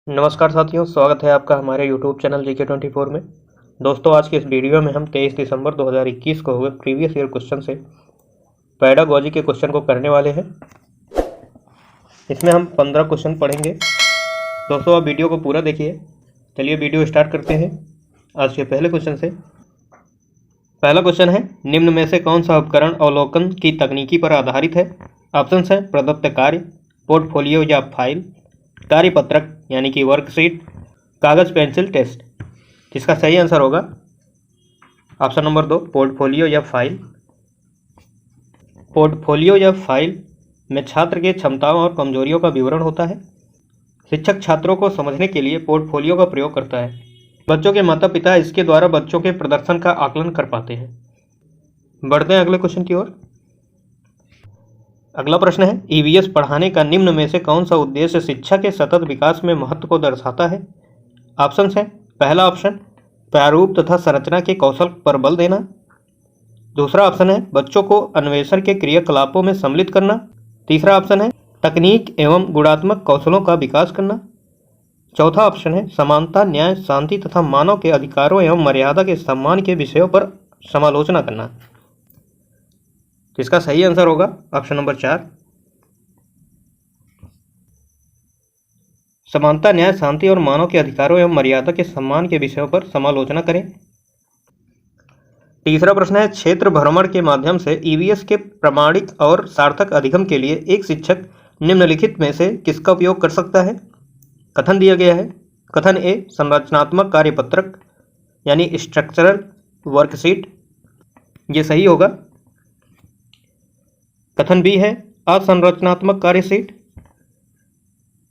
नमस्कार साथियों, स्वागत है आपका हमारे YouTube चैनल GK24 में। दोस्तों, आज के इस वीडियो में हम 23 दिसंबर 2021 को हुए प्रीवियस ईयर क्वेश्चन से पेडागॉजी के क्वेश्चन को करने वाले हैं। इसमें हम 15 क्वेश्चन पढ़ेंगे। दोस्तों, आप वीडियो को पूरा देखिए। चलिए वीडियो स्टार्ट करते हैं आज के पहले क्वेश्चन से। पहला क्वेश्चन है, निम्न में से कौन सा उपकरण अवलोकन की तकनीकी पर आधारित है? ऑप्शन है प्रदत्त कार्य, पोर्टफोलियो या फाइल, कार्यपत्रक यानी कि वर्कशीट, कागज पेंसिल टेस्ट। जिसका सही आंसर होगा ऑप्शन नंबर 2, पोर्टफोलियो या फाइल। पोर्टफोलियो या फाइल में छात्र के क्षमताओं और कमजोरियों का विवरण होता है। शिक्षक छात्रों को समझने के लिए पोर्टफोलियो का प्रयोग करता है। बच्चों के माता पिता इसके द्वारा बच्चों के प्रदर्शन का आकलन कर पाते हैं। बढ़ते हैं अगले क्वेश्चन की ओर। अगला प्रश्न है, ईवीएस पढ़ाने का निम्न में से कौन सा उद्देश्य शिक्षा के सतत विकास में महत्व को दर्शाता है? ऑप्शन है, पहला ऑप्शन प्रारूप तथा संरचना के कौशल पर बल देना। दूसरा ऑप्शन है बच्चों को अन्वेषण के क्रियाकलापों में सम्मिलित करना। तीसरा ऑप्शन है तकनीक एवं गुणात्मक कौशलों का विकास करना। चौथा ऑप्शन है समानता, न्याय, शांति तथा मानव के अधिकारों एवं मर्यादा के सम्मान के विषयों पर समालोचना करना। इसका सही आंसर होगा ऑप्शन नंबर 4, समानता, न्याय, शांति और मानव के अधिकारों एवं मर्यादा के सम्मान के विषयों पर समालोचना करें। तीसरा प्रश्न है, क्षेत्र भ्रमण के माध्यम से ईवीएस के प्रामाणिक और सार्थक अधिगम के लिए एक शिक्षक निम्नलिखित में से किसका उपयोग कर सकता है? कथन दिया गया है। कथन ए, संरचनात्मक कार्यपत्रक यानी स्ट्रक्चरल वर्कशीट, ये सही होगा। कथन बी है असंरचनात्मक कार्यशीट,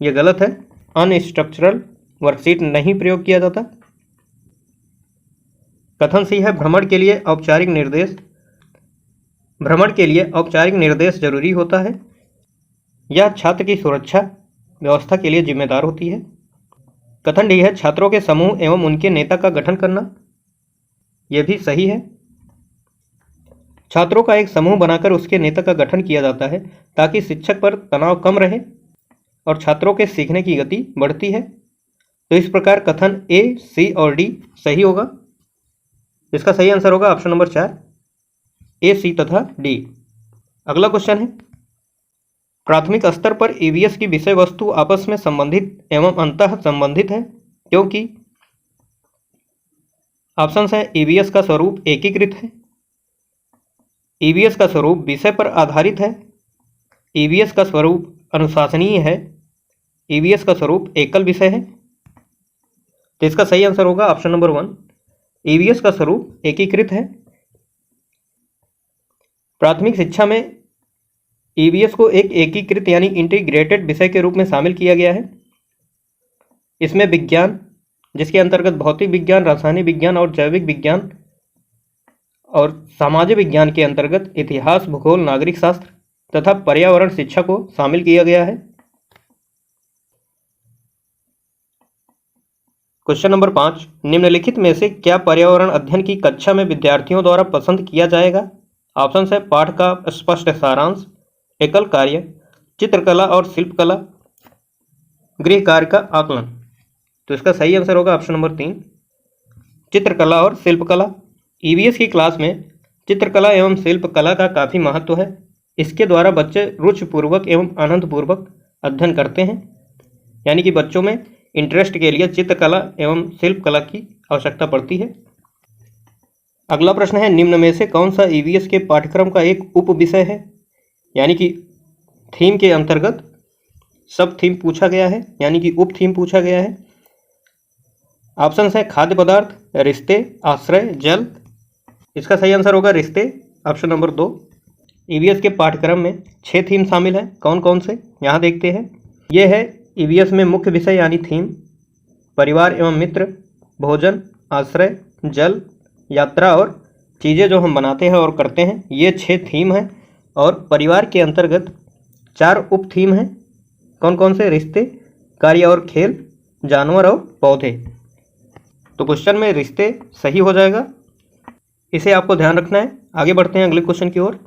यह गलत है। अनस्ट्रक्चरल वर्कशीट नहीं प्रयोग किया जाता। कथन सी है भ्रमण के लिए औपचारिक निर्देश। भ्रमण के लिए औपचारिक निर्देश जरूरी होता है। यह छात्र की सुरक्षा व्यवस्था के लिए जिम्मेदार होती है। कथन डी है छात्रों के समूह एवं उनके नेता का गठन करना, यह भी सही है। छात्रों का एक समूह बनाकर उसके नेता का गठन किया जाता है ताकि शिक्षक पर तनाव कम रहे और छात्रों के सीखने की गति बढ़ती है। तो इस प्रकार कथन ए, सी और डी सही होगा। इसका सही आंसर होगा ऑप्शन नंबर 4, ए, सी तथा डी। अगला क्वेश्चन है, प्राथमिक स्तर पर ईवीएस की विषय वस्तु आपस में संबंधित एवं अंतः संबंधित है क्योंकि ऑप्शन है ईवीएस का स्वरूप एकीकृत है, ईवीएस का स्वरूप विषय पर आधारित है, ईवीएस का स्वरूप अनुशासनीय है, ईवीएस का स्वरूप एकल विषय है। तो इसका सही आंसर होगा ऑप्शन नंबर 1, ईवीएस का स्वरूप एकीकृत है। प्राथमिक शिक्षा में ईवीएस को एक एकीकृत यानी इंटीग्रेटेड विषय के रूप में शामिल किया गया है। इसमें विज्ञान, जिसके अंतर्गत भौतिक विज्ञान, रासायनिक विज्ञान और जैविक विज्ञान, और सामाजिक विज्ञान के अंतर्गत इतिहास, भूगोल, नागरिक शास्त्र तथा पर्यावरण शिक्षा को शामिल किया गया है। क्वेश्चन नंबर 5, निम्नलिखित में से क्या पर्यावरण अध्ययन की कक्षा में विद्यार्थियों द्वारा पसंद किया जाएगा? ऑप्शन है पाठ का स्पष्ट सारांश, एकल कार्य, चित्रकला और शिल्पकला, गृह कार्य का आकलन। तो इसका सही आंसर होगा ऑप्शन नंबर 3, चित्रकला और शिल्पकला। ईवीएस की क्लास में चित्रकला एवं शिल्पकला का काफ़ी महत्व है। इसके द्वारा बच्चे रुचिपूर्वक एवं आनंदपूर्वक अध्ययन करते हैं, यानी कि बच्चों में इंटरेस्ट के लिए चित्रकला एवं शिल्पकला की आवश्यकता पड़ती है। अगला प्रश्न है, निम्न में से कौन सा ईवीएस के पाठ्यक्रम का एक उप विषय है? यानी कि थीम के अंतर्गत सब थीम पूछा गया है, यानी कि उप थीम पूछा गया है। ऑप्शन है खाद्य पदार्थ, रिश्ते, आश्रय, जल। इसका सही आंसर होगा रिश्ते, ऑप्शन नंबर 2। ईवीएस के पाठ्यक्रम में 6 थीम शामिल हैं। कौन कौन से, यहाँ देखते हैं। यह है ईवीएस में मुख्य विषय यानी थीम, परिवार एवं मित्र, भोजन, आश्रय, जल, यात्रा और चीज़ें जो हम बनाते हैं और करते हैं। ये 6 थीम हैं और परिवार के अंतर्गत 4 उप थीम हैं। कौन कौन से? रिश्ते, कार्य और खेल, जानवर और पौधे। तो क्वेश्चन में रिश्ते सही हो जाएगा, इसे आपको ध्यान रखना है। आगे बढ़ते हैं अगले क्वेश्चन की ओर।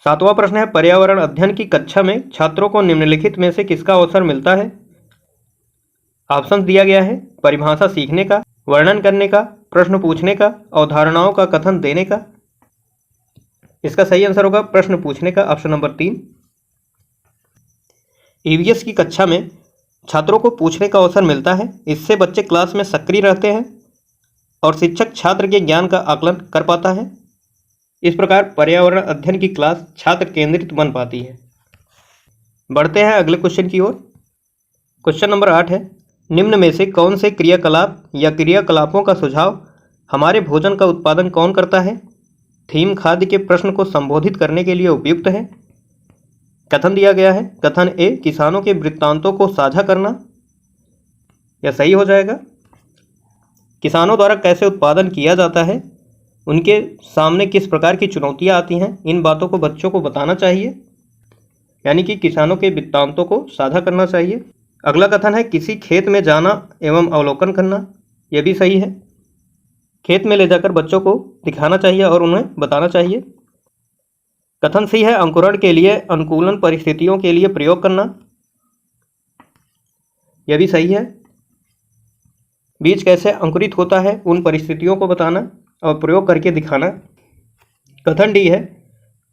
7वां प्रश्न है, पर्यावरण अध्ययन की कक्षा में छात्रों को निम्नलिखित में से किसका अवसर मिलता है? ऑप्शन दिया गया है परिभाषा सीखने का, वर्णन करने का, प्रश्न पूछने का, अवधारणाओं का कथन देने का। इसका सही आंसर होगा प्रश्न पूछने का, ऑप्शन नंबर 3। ईवीएस की कक्षा में छात्रों को पूछने का अवसर मिलता है। इससे बच्चे क्लास में सक्रिय रहते हैं और शिक्षक छात्र के ज्ञान का आकलन कर पाता है। इस प्रकार पर्यावरण अध्ययन की क्लास छात्र केंद्रित बन पाती है। बढ़ते हैं अगले क्वेश्चन की ओर। क्वेश्चन नंबर 8 है, निम्न में से कौन से क्रियाकलाप या क्रियाकलापों का सुझाव हमारे भोजन का उत्पादन कौन करता है? थीम खाद्य के प्रश्न को संबोधित करने के लिए उपयुक्त है। कथन दिया गया है, कथन ए किसानों के वृत्तांतों को साझा करना, यह सही हो जाएगा। किसानों द्वारा कैसे उत्पादन किया जाता है, उनके सामने किस प्रकार की चुनौतियां आती हैं, इन बातों को बच्चों को बताना चाहिए, यानी कि किसानों के वृत्तांतों को साझा करना चाहिए। अगला कथन है किसी खेत में जाना एवं अवलोकन करना, यह भी सही है। खेत में ले जाकर बच्चों को दिखाना चाहिए और उन्हें बताना चाहिए। कथन सी है अंकुरण के लिए अनुकूलन परिस्थितियों के लिए प्रयोग करना, यह भी सही है। बीज कैसे अंकुरित होता है उन परिस्थितियों को बताना और प्रयोग करके दिखाना। कथन डी है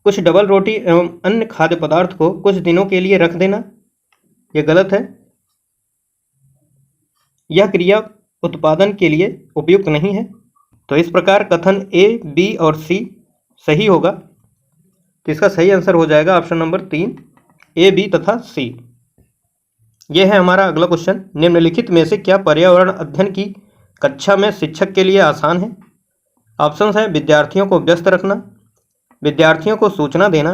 कुछ डबल रोटी एवं अन्य खाद्य पदार्थ को कुछ दिनों के लिए रख देना, यह गलत है। यह क्रिया उत्पादन के लिए उपयुक्त नहीं है। तो इस प्रकार कथन ए, बी और सी सही होगा। तो इसका सही आंसर हो जाएगा ऑप्शन नंबर 3, ए, बी तथा सी। यह है हमारा अगला क्वेश्चन, निम्नलिखित में से क्या पर्यावरण अध्ययन की कक्षा में शिक्षक के लिए आसान है? ऑप्शन है विद्यार्थियों को व्यस्त रखना, विद्यार्थियों को सूचना देना,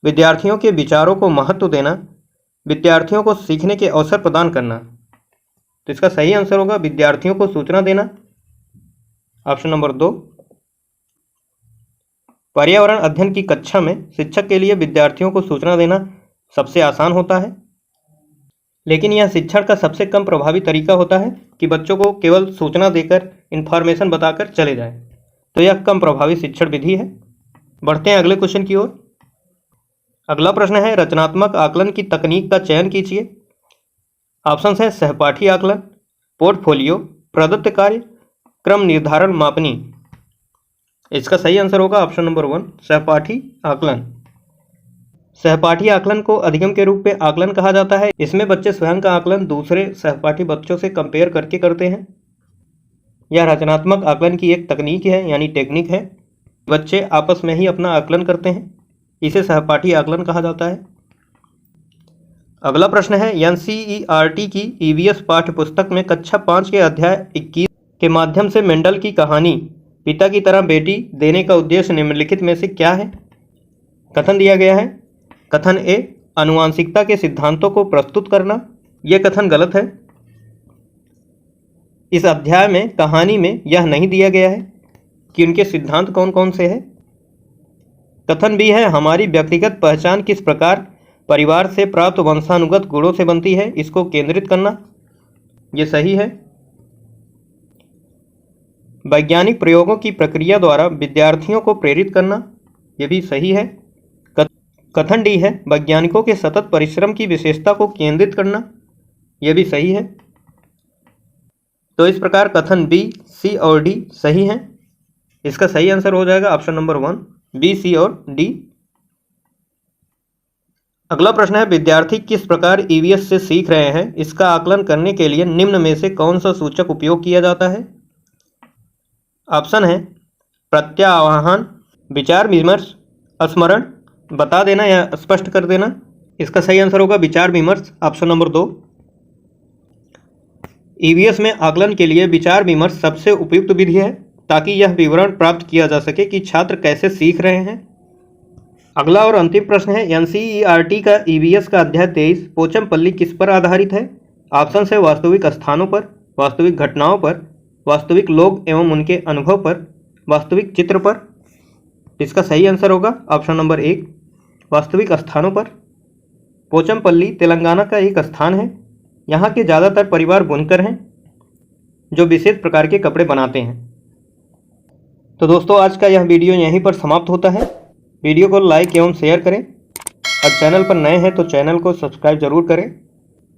विद्यार्थियों के विचारों को महत्व देना, विद्यार्थियों को सीखने के अवसर प्रदान करना। तो इसका सही आंसर होगा विद्यार्थियों को सूचना देना, ऑप्शन नंबर 2। पर्यावरण अध्ययन की कक्षा में शिक्षक के लिए विद्यार्थियों को सूचना देना सबसे आसान होता है, लेकिन यह शिक्षण का सबसे कम प्रभावी तरीका होता है कि बच्चों को केवल सूचना देकर इन्फॉर्मेशन बताकर चले जाएं। तो यह कम प्रभावी शिक्षण विधि है। बढ़ते हैं अगले क्वेश्चन की ओर। अगला प्रश्न है रचनात्मक आकलन की तकनीक का चयन कीजिए। ऑप्शन है सहपाठी आकलन, पोर्टफोलियो, प्रदत्त कार्य, क्रम निर्धारण मापनी। इसका सही आंसर होगा ऑप्शन नंबर 1, सहपाठी आकलन। सहपाठी आकलन को अधिगम के रूप में आकलन कहा जाता है। इसमें बच्चे स्वयं का आकलन दूसरे सहपाठी बच्चों से कंपेयर करके करते हैं। यह रचनात्मक आकलन की एक तकनीक है, यानी टेक्निक है। बच्चे आपस में ही अपना आकलन करते हैं, इसे सहपाठी आकलन कहा जाता है। अगला प्रश्न है एनसीईआरटी की ईवीएस पाठ्य पुस्तक में कक्षा 5 के अध्याय 21 के माध्यम से मेंडल की कहानी पिता की तरह बेटी देने का उद्देश्य निम्नलिखित में से क्या है? कथन दिया गया है, कथन ए आनुवांशिकता के सिद्धांतों को प्रस्तुत करना, यह कथन गलत है। इस अध्याय में कहानी में यह नहीं दिया गया है कि उनके सिद्धांत कौन कौन से हैं। कथन बी है हमारी व्यक्तिगत पहचान किस प्रकार परिवार से प्राप्त वंशानुगत गुणों से बनती है, इसको केंद्रित करना, यह सही है। वैज्ञानिक प्रयोगों की प्रक्रिया द्वारा विद्यार्थियों को प्रेरित करना, यह भी सही है। कथन डी है वैज्ञानिकों के सतत परिश्रम की विशेषता को केंद्रित करना, यह भी सही है। तो इस प्रकार कथन बी, सी और डी सही हैं। इसका सही आंसर हो जाएगा ऑप्शन नंबर 1, बी, सी और डी। अगला प्रश्न है विद्यार्थी किस प्रकार ईवीएस से सीख रहे हैं, इसका आकलन करने के लिए निम्न में से कौन सा सूचक उपयोग किया जाता है? ऑप्शन है प्रत्याह्वान, विचार विमर्श, स्मरण, बता देना या स्पष्ट कर देना। इसका सही आंसर होगा विचार विमर्श, ऑप्शन नंबर 2। ईवीएस में आकलन के लिए विचार विमर्श सबसे उपयुक्त विधि है ताकि यह विवरण प्राप्त किया जा सके कि छात्र कैसे सीख रहे हैं। अगला और अंतिम प्रश्न है एनसीईआरटी का ईवीएस का अध्याय 23 पोचमपल्ली किस पर आधारित है? ऑप्शन है वास्तविक स्थानों पर, वास्तविक घटनाओं पर, वास्तविक लोग एवं उनके अनुभव पर, वास्तविक चित्र पर। इसका सही आंसर होगा ऑप्शन नंबर 1, वास्तविक स्थानों पर। पोचमपल्ली तेलंगाना का एक स्थान है। यहाँ के ज़्यादातर परिवार बुनकर हैं जो विशेष प्रकार के कपड़े बनाते हैं। तो दोस्तों आज का यह वीडियो यहीं पर समाप्त होता है। वीडियो को लाइक एवं शेयर करें और चैनल पर नए हैं तो चैनल को सब्सक्राइब जरूर करें।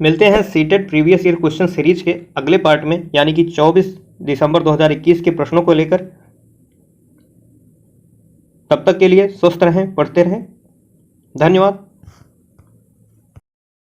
मिलते हैं CTET previous year question series के अगले पार्ट में, यानी कि 24 दिसंबर 2021 के प्रश्नों को लेकर। तब तक के लिए स्वस्थ रहें, पढ़ते रहें। धन्यवाद।